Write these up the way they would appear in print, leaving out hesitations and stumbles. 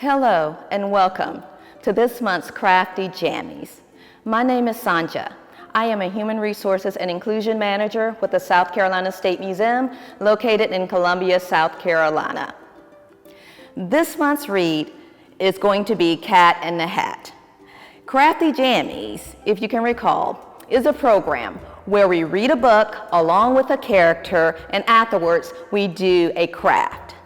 Hello and welcome to this month's Crafty Jammies. My name is Sanja. I am a Human Resources and Inclusion Manager with the South Carolina State Museum located in Columbia, South Carolina. This month's read is going to be Cat in the Hat. Crafty Jammies, if you can recall, is a program where we read a book along with a character and afterwards we do a craft.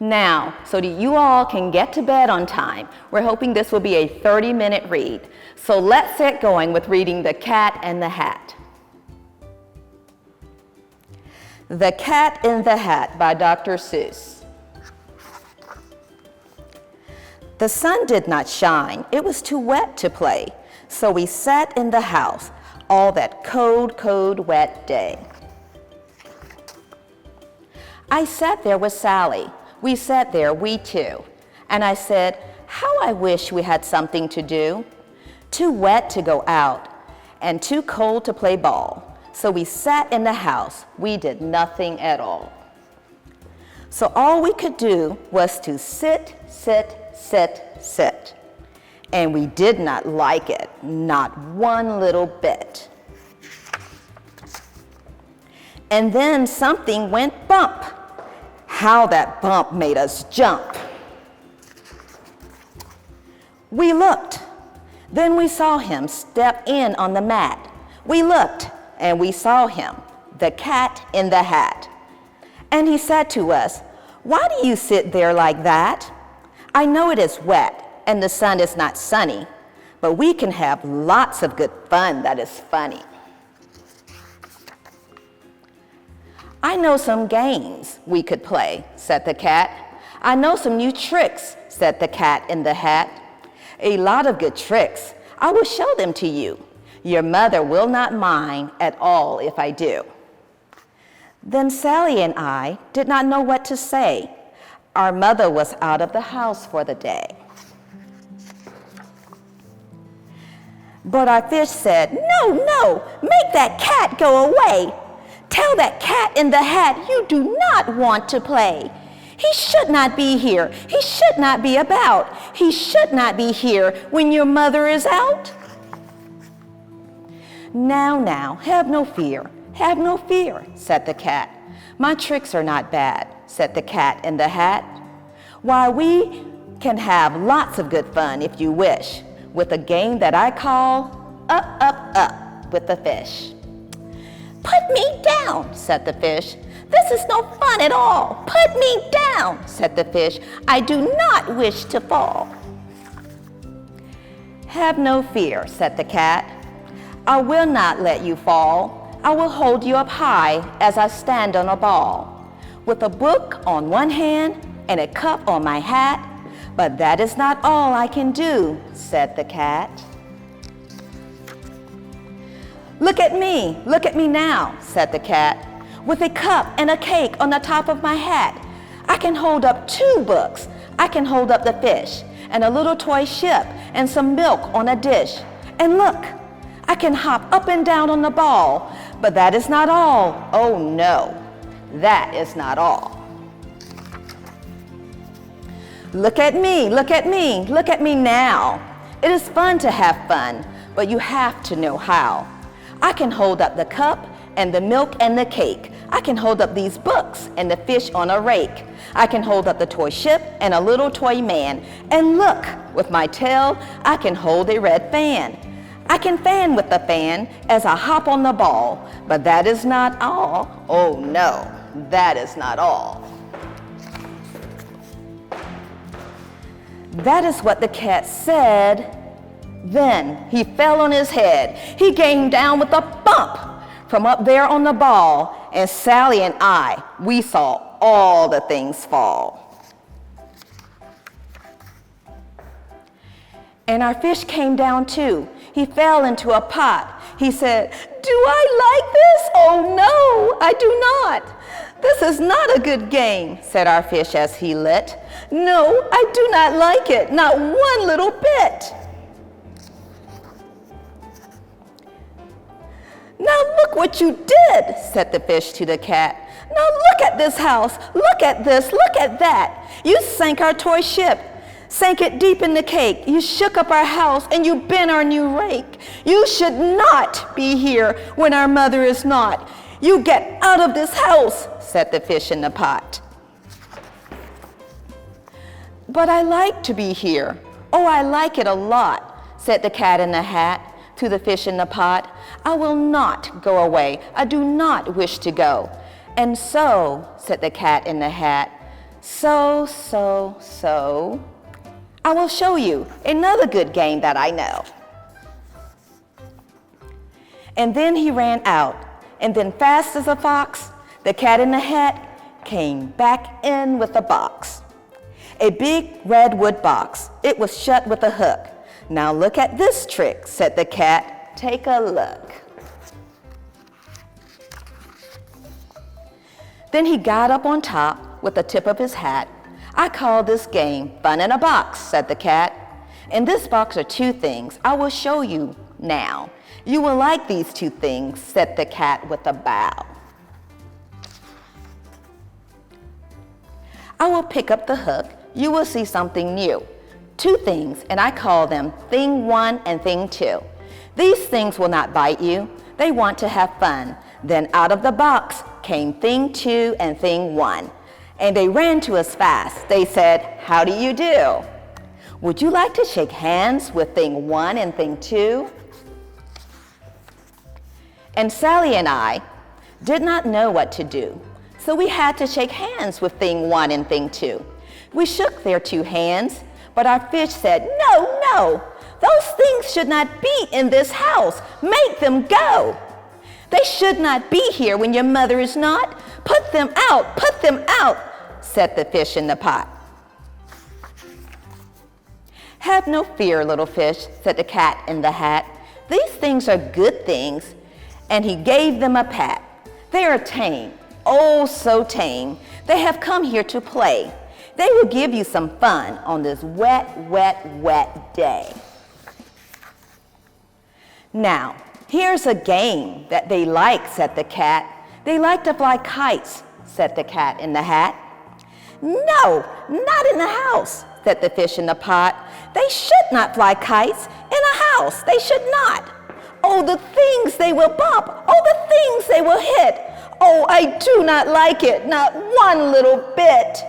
Now, so that you all can get to bed on time, we're hoping this will be a 30-minute read. So let's get going with reading The Cat in the Hat. The Cat in the Hat by Dr. Seuss. The sun did not shine, it was too wet to play, so we sat in the house all that cold, wet day. I sat there with Sally. We sat there, we two, and I said, how I wish we had something to do. Too wet to go out and too cold to play ball. So we sat in the house, we did nothing at all. So all we could do was to sit. And we did not like it, not one little bit. And then something went bump. How that bump made us jump. We looked, then we saw him step in on the mat. We looked and we saw him, the cat in the hat. And he said to us, why do you sit there like that? I know it is wet and the sun is not sunny, but we can have lots of good fun that is funny. I know some games we could play, said the cat. I know some new tricks, said the cat in the hat. A lot of good tricks. I will show them to you. Your mother will not mind at all if I do. Then Sally and I did not know what to say. Our mother was out of the house for the day. But our fish said, no, make that cat go away. Tell that cat in the hat you do not want to play. He should not be here. He should not be about. He should not be here when your mother is out. Now, have no fear, said the cat. My tricks are not bad, said the cat in the hat. Why, we can have lots of good fun if you wish, with a game that I call Up with the Fish. Put me down, said the fish. This is no fun at all. Put me down, said the fish. I do not wish to fall. Have no fear, said the cat. I will not let you fall. I will hold you up high as I stand on a ball, with a book on one hand and a cup on my hat. But that is not all I can do, said the cat. Look at me now, said the cat, with a cup and a cake on the top of my hat. I can hold up 2 books. I can hold up the fish and a little toy ship and some milk on a dish. And look, I can hop up and down on the ball, but that is not all. Oh no, that is not all. Look at me now. It is fun to have fun, but you have to know how. I can hold up the cup and the milk and the cake. I can hold up these books and the fish on a rake. I can hold up the toy ship and a little toy man. And look, with my tail, I can hold a red fan. I can fan with the fan as I hop on the ball, but that is not all. Oh no, that is not all. That is what the cat said. Then he fell on his head. He came down with a bump from up there on the ball, and Sally and I, we saw all the things fall. And our fish came down too. He fell into a pot. He said, do I like this? Oh no, I do not. This is not a good game, said our fish as he lit. No, I do not like it, not one little bit. Now look what you did, said the fish to the cat. Now look at this house, look at this, look at that. You sank our toy ship. sank it deep in the cake. You shook up our house and you bent our new rake. You should not be here when our mother is not. You get out of this house, said the fish in the pot. But I like to be here. Oh, I like it a lot, said the cat in the hat to the fish in the pot. I will not go away. I do not wish to go. And so, said the cat in the hat, so, I will show you another good game that I know. And then he ran out, and then fast as a fox, the cat in the hat came back in with a box. A big red wood box. It was shut with a hook. Now look at this trick, said the cat. Take a look. Then he got up on top with the tip of his hat. I call this game Fun in a Box, said the cat. In this box are two things. I will show you now. You will like these two things, said the cat with a bow. I will pick up the hook. You will see something new. Two things, and I call them Thing 1 and Thing 2. These things will not bite you. They want to have fun. Then out of the box came Thing 2 and Thing 1. And they ran to us fast. They said, how do you do? Would you like to shake hands with Thing 1 and Thing 2? And Sally and I did not know what to do. So we had to shake hands with Thing 1 and Thing 2. We shook their two hands, but our fish said, no, those things should not be in this house. Make them go. They should not be here when your mother is not. Put them out, said the fish in the pot. Have no fear, little fish, said the cat in the hat. These things are good things. And he gave them a pat. They are tame, oh so tame. They have come here to play. They will give you some fun on this wet day. Now, here's a game that they like, said the cat. They like to fly kites, said the cat in the hat. No, not in the house, said the fish in the pot. They should not fly kites in a house. They should not. Oh, the things they will bump. Oh, the things they will hit. Oh, I do not like it, not one little bit.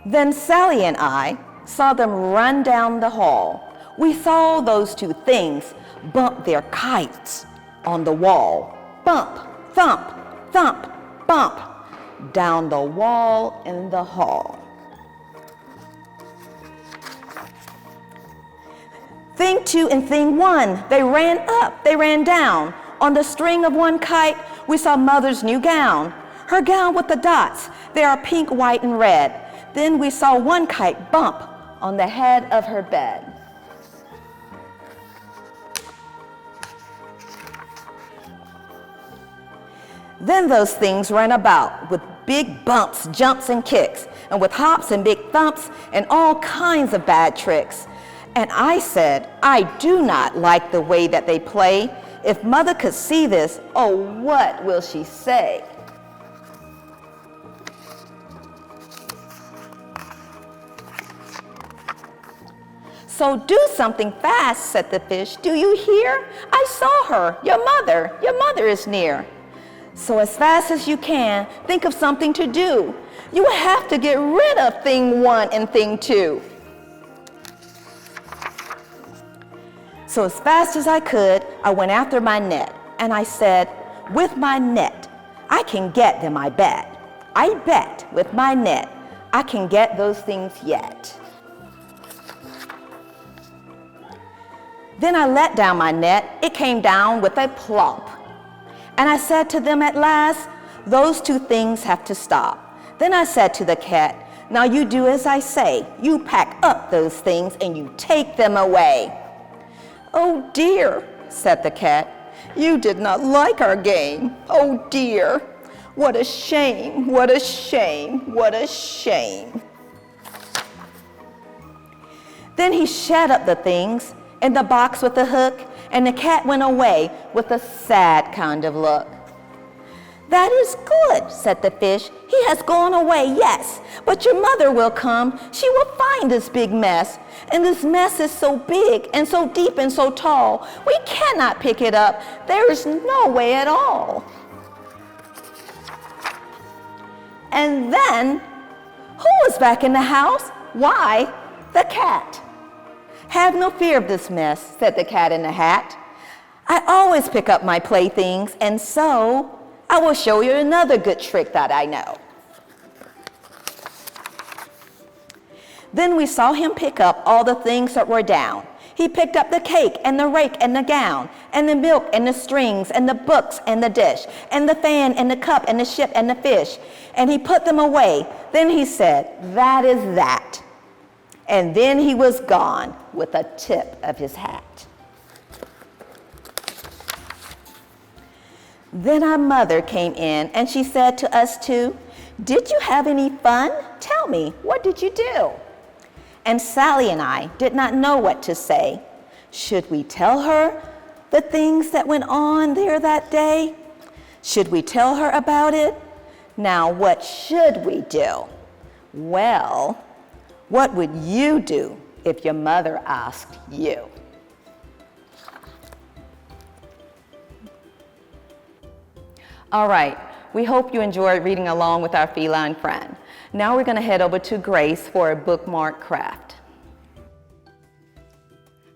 Then Sally and I saw them run down the hall. We saw those two things bump their kites on the wall. Bump, thump, thump, bump, down the wall in the hall. Thing 2 and Thing 1, they ran up, they ran down. On the string of one kite, we saw Mother's new gown. Her gown with the dots, they are pink, white, and red. Then we saw one kite bump on the head of her bed. Then those things ran about with big bumps, jumps, and kicks, and with hops and big thumps and all kinds of bad tricks. And I said, I do not like the way that they play. If Mother could see this, oh, what will she say? So do something fast, said the fish. Do you hear? I saw her, your mother is near. So as fast as you can, think of something to do. You will have to get rid of Thing 1 and Thing 2. So as fast as I could, I went after my net, and I said, with my net, I can get them, I bet. I bet with my net, I can get those things yet. Then I let down my net. It came down with a plump. And I said to them at last, those two things have to stop. Then I said to the cat, now you do as I say. You pack up those things and you take them away. Oh dear, said the cat, you did not like our game. Oh dear, what a shame, what a shame, what a shame. Then he shut up the things in the box with the hook, and the cat went away with a sad kind of look. "That is good," said the fish. "He has gone away, yes, but your mother will come. She will find this big mess. And this mess is so big and so deep and so tall, we cannot pick it up. There is no way at all." And then, who was back in the house? Why, the cat. "Have no fear of this mess," said the cat in the hat. "I always pick up my playthings, and so I will show you another good trick that I know." Then we saw him pick up all the things that were down. He picked up the cake and the rake and the gown and the milk and the strings and the books and the dish and the fan and the cup and the ship and the fish, and he put them away. Then he said, "That is that." And then he was gone with a tip of his hat. Then our mother came in and she said to us two, "Did you have any fun? Tell me, what did you do?" And Sally and I did not know what to say. Should we tell her the things that went on there that day? Should we tell her about it? Now, what should we do? Well, what would you do if your mother asked you? All right, we hope you enjoyed reading along with our feline friend. Now we're going to head over to Grace for a bookmark craft.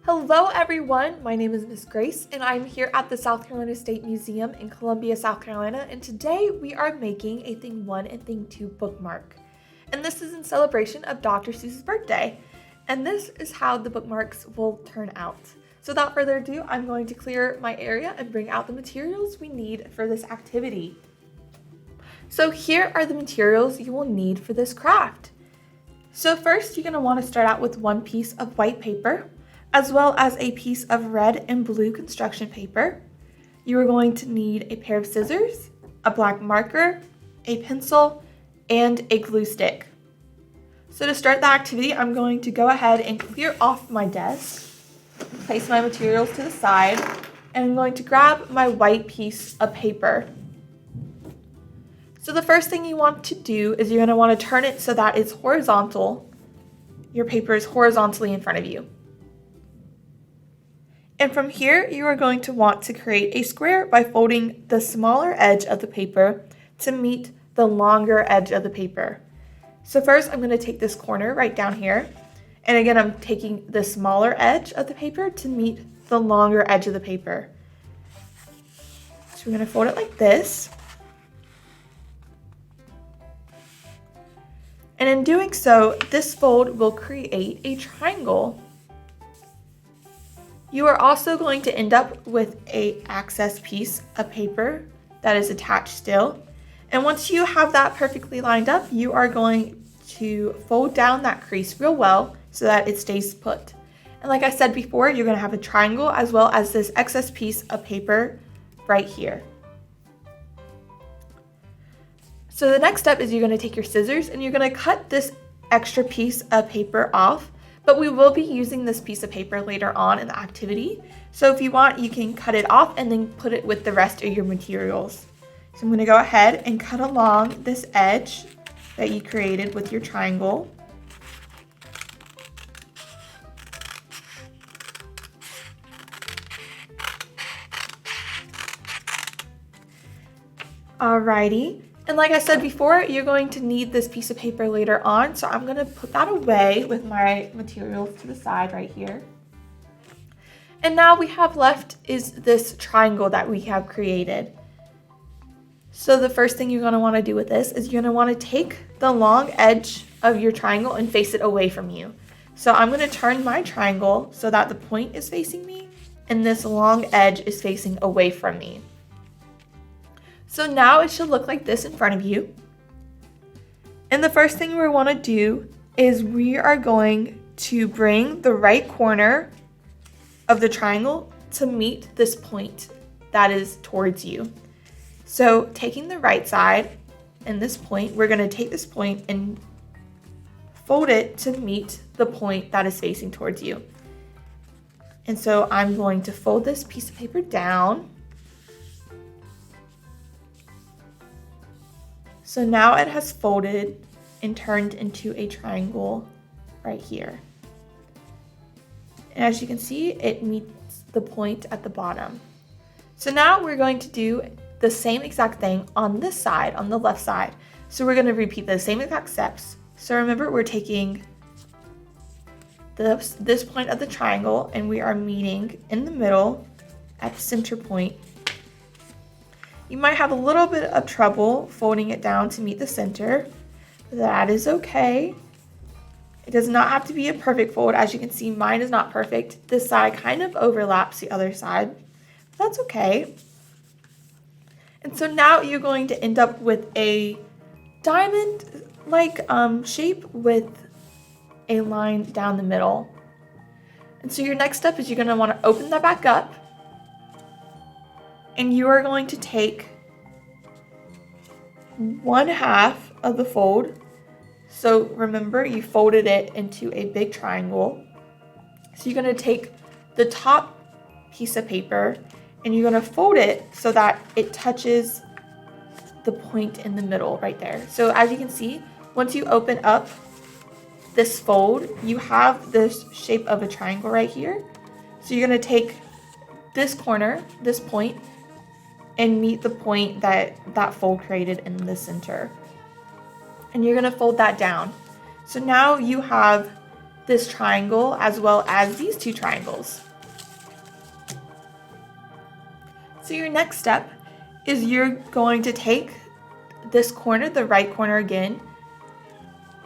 Hello everyone, my name is Miss Grace and I'm here at the South Carolina State Museum in Columbia, South Carolina, and today we are making a Thing 1 and Thing 2 bookmark. And this is in celebration of Dr. Seuss's birthday. And this is how the bookmarks will turn out. So without further ado, I'm going to clear my area and bring out the materials we need for this activity. So here are the materials you will need for this craft. So first, you're going to want to start out with one piece of white paper, as well as a piece of red and blue construction paper. You are going to need a pair of scissors, a black marker, a pencil, and a glue stick. So to start the activity, I'm going to go ahead and clear off my desk, place my materials to the side, and I'm going to grab my white piece of paper. So the first thing you want to do is you're going to want to turn it so that it's horizontal. Your paper is horizontally in front of you. And from here, you are going to want to create a square by folding the smaller edge of the paper to meet the longer edge of the paper. So first, I'm going to take this corner right down here. And again, I'm taking the smaller edge of the paper to meet the longer edge of the paper. So we're going to fold it like this. And in doing so, this fold will create a triangle. You are also going to end up with an excess piece of paper that is attached still. And once you have that perfectly lined up, you are going to fold down that crease real well so that it stays put. And like I said before, you're going to have a triangle as well as this excess piece of paper right here. So the next step is you're going to take your scissors and you're going to cut this extra piece of paper off, but we will be using this piece of paper later on in the activity. So if you want, you can cut it off and then put it with the rest of your materials. So I'm going to go ahead and cut along this edge that you created with your triangle. Alrighty. And like I said before, you're going to need this piece of paper later on, so I'm going to put that away with my materials to the side right here. And now we have left is this triangle that we have created. So the first thing you're going to want to do with this is you're going to want to take the long edge of your triangle and face it away from you. So I'm going to turn my triangle so that the point is facing me and this long edge is facing away from me. So now it should look like this in front of you. And the first thing we want to do is we are going to bring the right corner of the triangle to meet this point that is towards you. So taking the right side and this point, we're going to take this point and fold it to meet the point that is facing towards you. And so I'm going to fold this piece of paper down. So now it has folded and turned into a triangle right here. And as you can see, it meets the point at the bottom. So now we're going to do the same exact thing on this side, on the left side. So we're going to repeat the same exact steps. So remember, we're taking this point of the triangle and we are meeting in the middle at the center point. You might have a little bit of trouble folding it down to meet the center. That is okay. It does not have to be a perfect fold. As you can see, mine is not perfect. This side kind of overlaps the other side. That's okay. And so now you're going to end up with a diamond-like shape with a line down the middle. And so your next step is you're going to want to open that back up. And you are going to take 1/2 of the fold. So remember, you folded it into a big triangle. So you're going to take the top piece of paper and you're going to fold it so that it touches the point in the middle right there. So as you can see, once you open up this fold, you have this shape of a triangle right here. So you're going to take this corner, this point, and meet the point that fold created in the center. And you're going to fold that down. So now you have this triangle as well as these two triangles. So your next step is you're going to take this corner, the right corner again,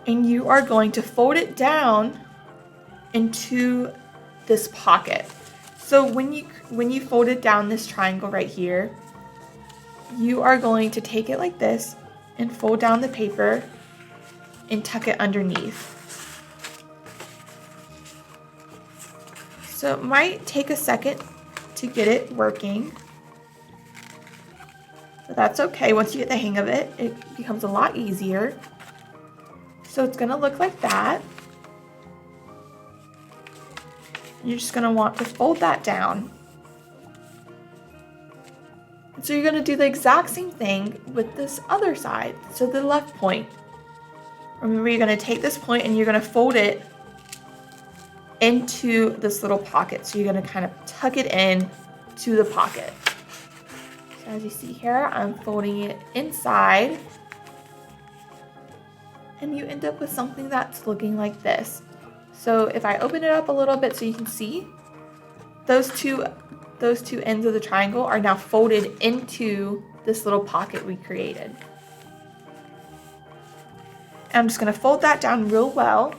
and you are going to fold it down into this pocket. So when you fold it down this triangle right here, you are going to take it like this and fold down the paper and tuck it underneath. So it might take a second to get it working, but that's okay. Once you get the hang of it, it becomes a lot easier. So it's gonna look like that. You're just gonna want to fold that down. So you're going to do the exact same thing with this other side, so the left point. Remember, you're going to take this point and you're going to fold it into this little pocket. So you're going to kind of tuck it in to the pocket. So as you see here, I'm folding it inside. And you end up with something that's looking like this. So if I open it up a little bit so you can see, those two ends of the triangle are now folded into this little pocket we created. And I'm just going to fold that down real well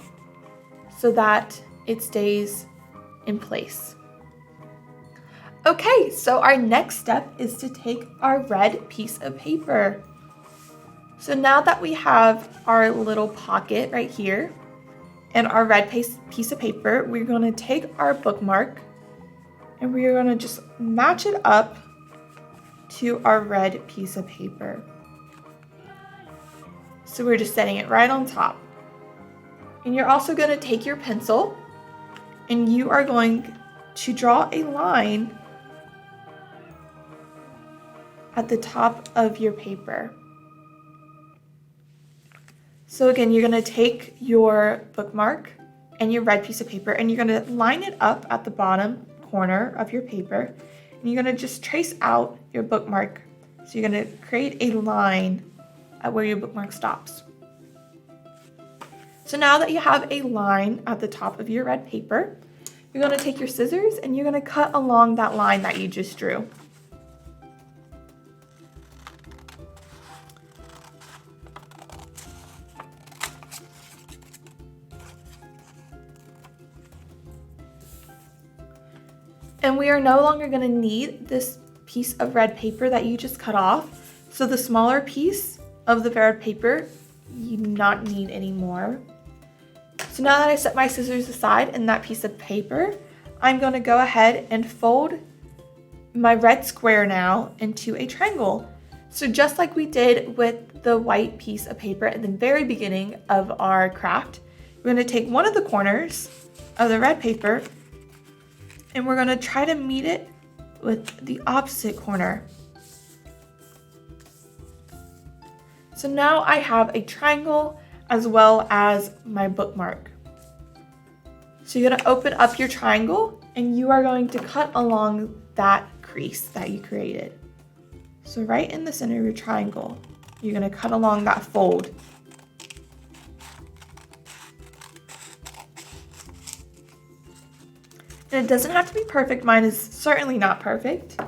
so that it stays in place. Okay, so our next step is to take our red piece of paper. So now that we have our little pocket right here and our red piece of paper, we're going to take our bookmark and we are going to just match it up to our red piece of paper. So we're just setting it right on top. And you're also going to take your pencil and you are going to draw a line at the top of your paper. So again, you're going to take your bookmark and your red piece of paper and you're going to line it up at the bottom corner of your paper, and you're going to just trace out your bookmark. So you're going to create a line at where your bookmark stops. So now that you have a line at the top of your red paper, you're going to take your scissors and you're going to cut along that line that you just drew. And we are no longer going to need this piece of red paper that you just cut off. So the smaller piece of the red paper, you do not need anymore. So now that I set my scissors aside and that piece of paper, I'm going to go ahead and fold my red square now into a triangle. So just like we did with the white piece of paper at the very beginning of our craft, we're going to take one of the corners of the red paper and we're going to try to meet it with the opposite corner. So now I have a triangle as well as my bookmark. So you're gonna open up your triangle and you are going to cut along that crease that you created. So right in the center of your triangle, you're gonna cut along that fold. And it doesn't have to be perfect. Mine is certainly not perfect.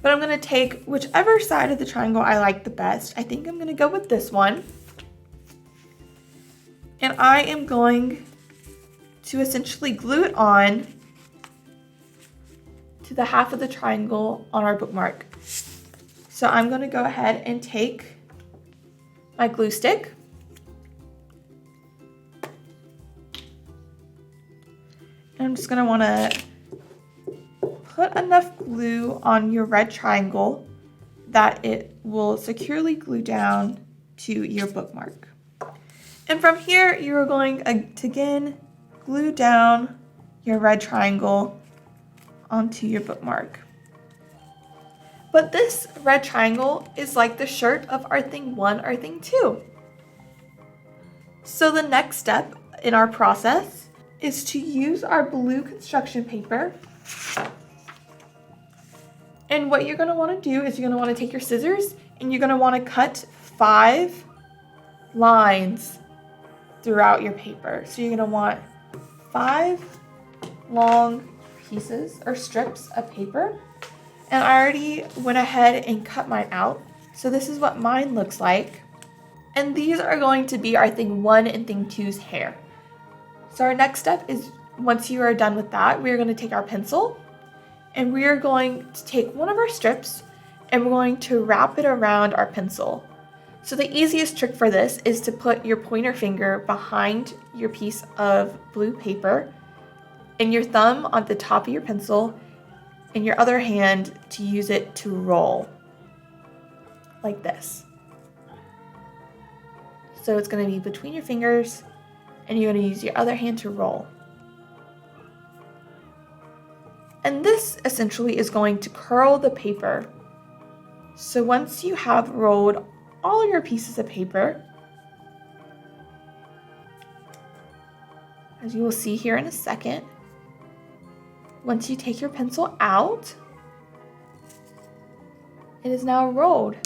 But I'm gonna take whichever side of the triangle I like the best. I think I'm gonna go with this one. And I am going to essentially glue it on to the half of the triangle on our bookmark. So I'm gonna go ahead and take my glue stick. And I'm just gonna wanna put enough glue on your red triangle that it will securely glue down to your bookmark. And from here, you're going to again glue down your red triangle onto your bookmark. But this red triangle is like the shirt of our thing 1 or thing 2. So the next step in our process is to use our blue construction paper. And what you're gonna wanna do is you're gonna wanna take your scissors and you're gonna wanna cut 5 lines throughout your paper. So you're gonna want 5 long pieces or strips of paper. And I already went ahead and cut mine out. So this is what mine looks like. And these are going to be our thing 1 and thing 2's hair. So our next step is, once you are done with that, we're gonna take our pencil and we are going to take one of our strips and we're going to wrap it around our pencil. So the easiest trick for this is to put your pointer finger behind your piece of blue paper and your thumb on the top of your pencil and your other hand to use it to roll, like this. So it's gonna be between your fingers and you're gonna use your other hand to roll. And this essentially is going to curl the paper. So once you have rolled all your pieces of paper, as you will see here in a second, once you take your pencil out, it is now rolled.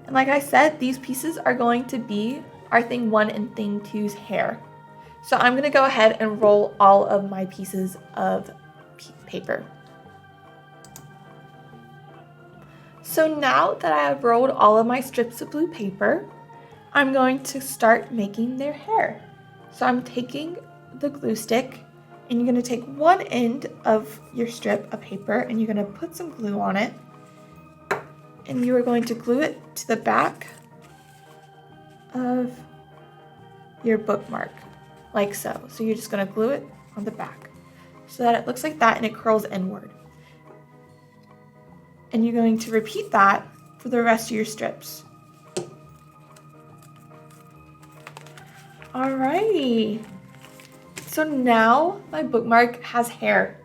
And like I said, these pieces are going to be our thing 1 and thing 2's hair. So I'm gonna go ahead and roll all of my pieces of paper. So now that I have rolled all of my strips of blue paper, I'm going to start making their hair. So I'm taking the glue stick and you're gonna take one end of your strip of paper and you're gonna put some glue on it. And you are going to glue it to the back of your bookmark, like so. So you're just gonna glue it on the back so that it looks like that and it curls inward. And you're going to repeat that for the rest of your strips. Alrighty. So now my bookmark has hair.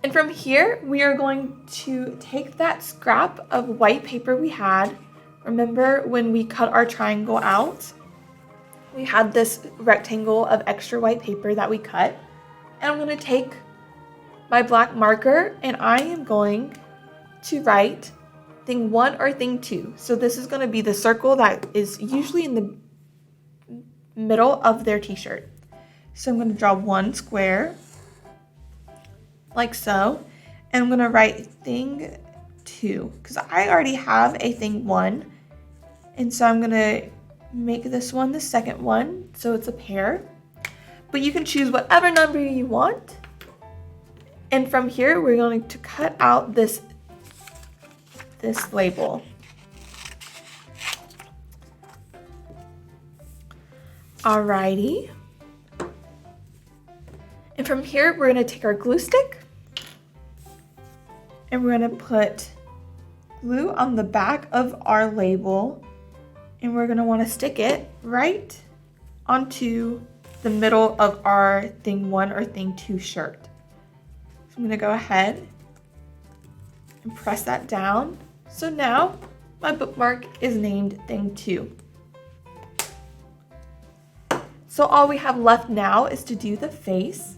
And from here, we are going to take that scrap of white paper we had. Remember when we cut our triangle out? We had this rectangle of extra white paper that we cut. And I'm going to take my black marker and I am going to write thing 1 or thing 2. So this is going to be the circle that is usually in the middle of their t-shirt. So I'm going to draw one square, like so, and I'm going to write thing 2 because I already have a thing 1, and so I'm going to make this one the second one, so it's a pair. But you can choose whatever number you want, and from here we're going to cut out this label. Alrighty. And from here, we're gonna take our glue stick and we're gonna put glue on the back of our label and we're gonna wanna stick it right onto the middle of our thing 1 or thing 2 shirt. So I'm gonna go ahead and press that down. So now my bookmark is named Thing 2. So all we have left now is to do the face.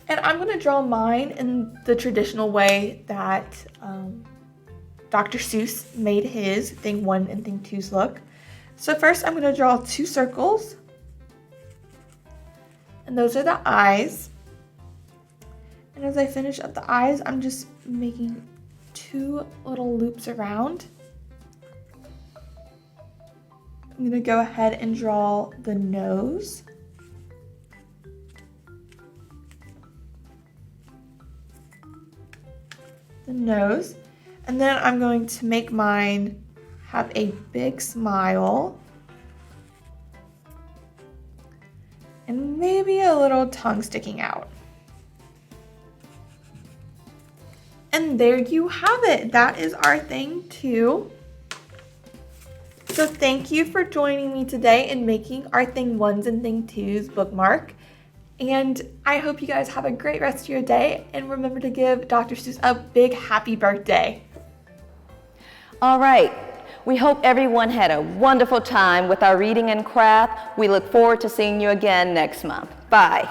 And I'm going to draw mine in the traditional way that Dr. Seuss made his Thing 1 and Thing 2's look. So first I'm going to draw 2 circles. And those are the eyes. And as I finish up the eyes, I'm just making 2 little loops around. I'm going to go ahead and draw the nose. And then I'm going to make mine have a big smile and maybe a little tongue sticking out. And there you have it. That is our Thing 2. So thank you for joining me today in making our Thing 1s and Thing 2s bookmark. And I hope you guys have a great rest of your day, and remember to give Dr. Seuss a big happy birthday. All right. We hope everyone had a wonderful time with our reading and craft. We look forward to seeing you again next month. Bye.